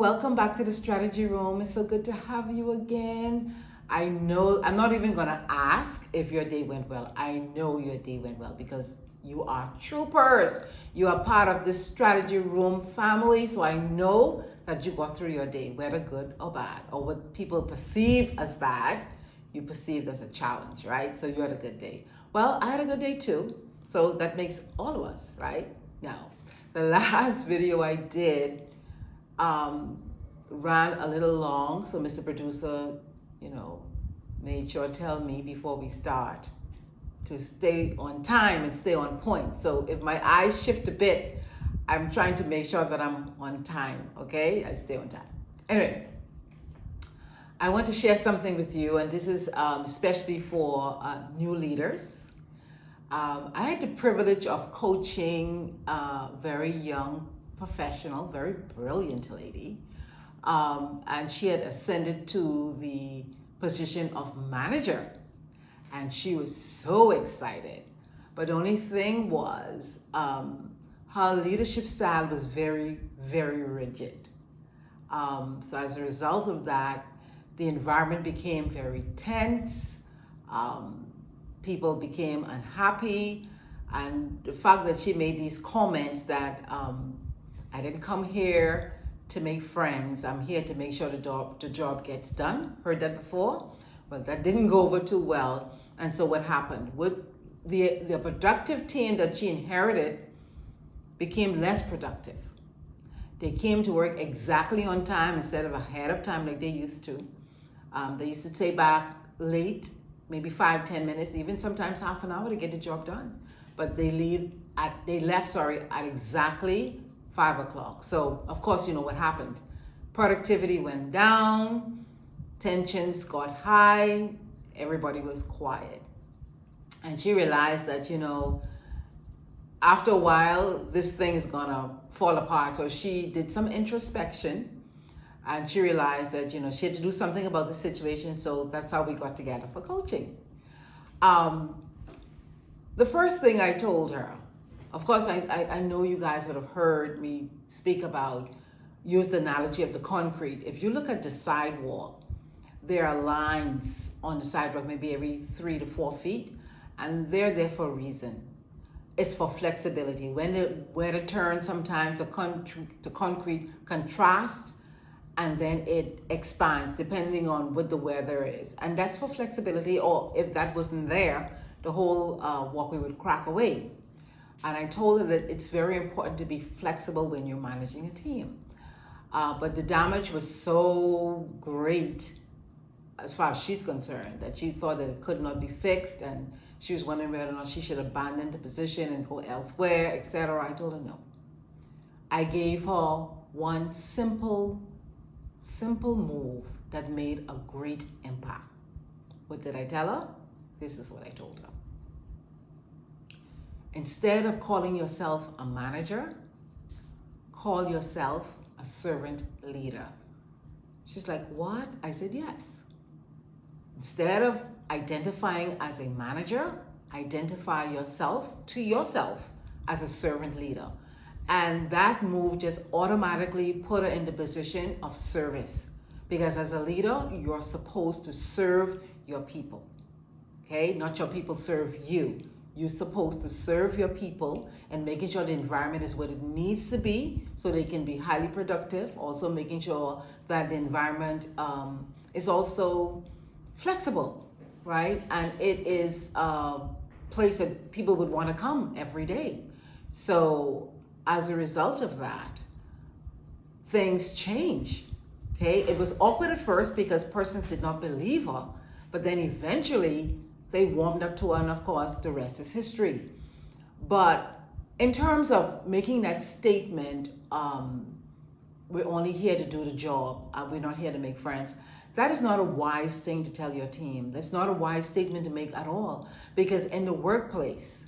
welcome back to the Strategy Room. It's so good to have you again. I know I'm not even gonna ask if your day went well. I know your day went well because you are troopers. You are part of this Strategy Room family, so I know that you got through your day, whether good or bad, or what people perceive as bad, you perceived as a challenge, right? So you had a good day. Well, I had a good day too, so that makes all of us, right? Now, the last video I did ran a little long, so Mr. Producer, made sure to tell me before we start to stay on time and stay on point. So if my eyes shift a bit, I'm trying to make sure that I'm on time, okay? I stay on time. Anyway, I want to share something with you, and this is especially for new leaders. I had the privilege of coaching a very young professional, very brilliant lady, and she had ascended to the position of manager, and she was so excited. But the only thing was her leadership style was very, very rigid. So as a result of that, the environment became very tense. People became unhappy, and the fact that she made these comments that I didn't come here to make friends, I'm here to make sure the job gets done. Heard that before? Well, that didn't go over too well. And so what happened? With the productive team that she inherited became less productive. They came to work exactly on time instead of ahead of time like they used to. They used to stay back late, maybe 5-10 minutes, even sometimes half an hour to get the job done. But they left at exactly 5 o'clock. So of course, you know what happened. Productivity went down, tensions got high, everybody was quiet. And she realized that, after a while, this thing is gonna fall apart. So she did some introspection, and she realized that, she had to do something about the situation. So that's how we got together for coaching. The first thing I told her, of course, I know you guys would have heard me use the analogy of the concrete. If you look at the sidewalk, there are lines on the sidewalk, maybe every 3 to 4 feet, and they're there for a reason. It's for flexibility. When the weather turns, sometimes the concrete contrasts, and then it expands depending on what the weather is. And that's for flexibility, or if that wasn't there, the whole walkway would crack away. And I told her that it's very important to be flexible when you're managing a team. But the damage was so great, as far as she's concerned, that she thought that it could not be fixed, and she was wondering whether or not she should abandon the position and go elsewhere, etc. I told her no. I gave her one simple move that made a great impact. What did I tell her? This is what I told her. Instead of calling yourself a manager, call yourself a servant leader. She's like, what? I said, yes. Instead of identifying as a manager, identify yourself as a servant leader. And that move just automatically put her in the position of service. Because as a leader, you're supposed to serve your people. Okay? Not your people serve you. You're supposed to serve your people and making sure the environment is what it needs to be so they can be highly productive. Also making sure that the environment is also flexible, right? And it is a place that people would want to come every day. So as a result of that, things change. Okay, it was awkward at first because persons did not believe her, but then eventually they warmed up to her, and of course, the rest is history. But in terms of making that statement, we're only here to do the job, we're not here to make friends, that is not a wise thing to tell your team. That's not a wise statement to make at all. Because in the workplace,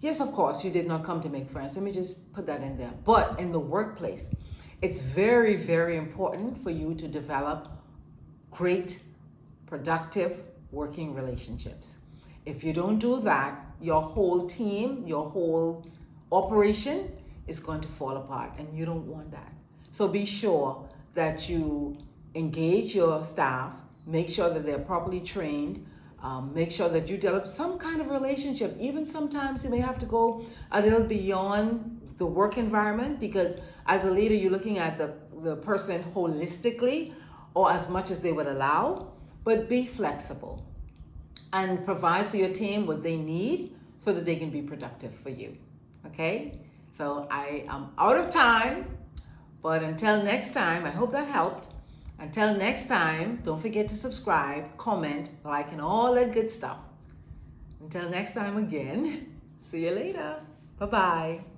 yes, of course, you did not come to make friends. Let me just put that in there. But in the workplace, it's very, very important for you to develop great, productive working relationships. If you don't do that, your whole team, your whole operation is going to fall apart, and you don't want that. So be sure that you engage your staff, make sure that they're properly trained, make sure that you develop some kind of relationship. Even sometimes you may have to go a little beyond the work environment, because as a leader, you're looking at the person holistically, or as much as they would allow, but be flexible and provide for your team what they need so that they can be productive for you. Okay? So I am out of time, but until next time, I hope that helped. Until next time, don't forget to subscribe, comment, like, and all that good stuff. Until next time again, see you later. Bye-bye.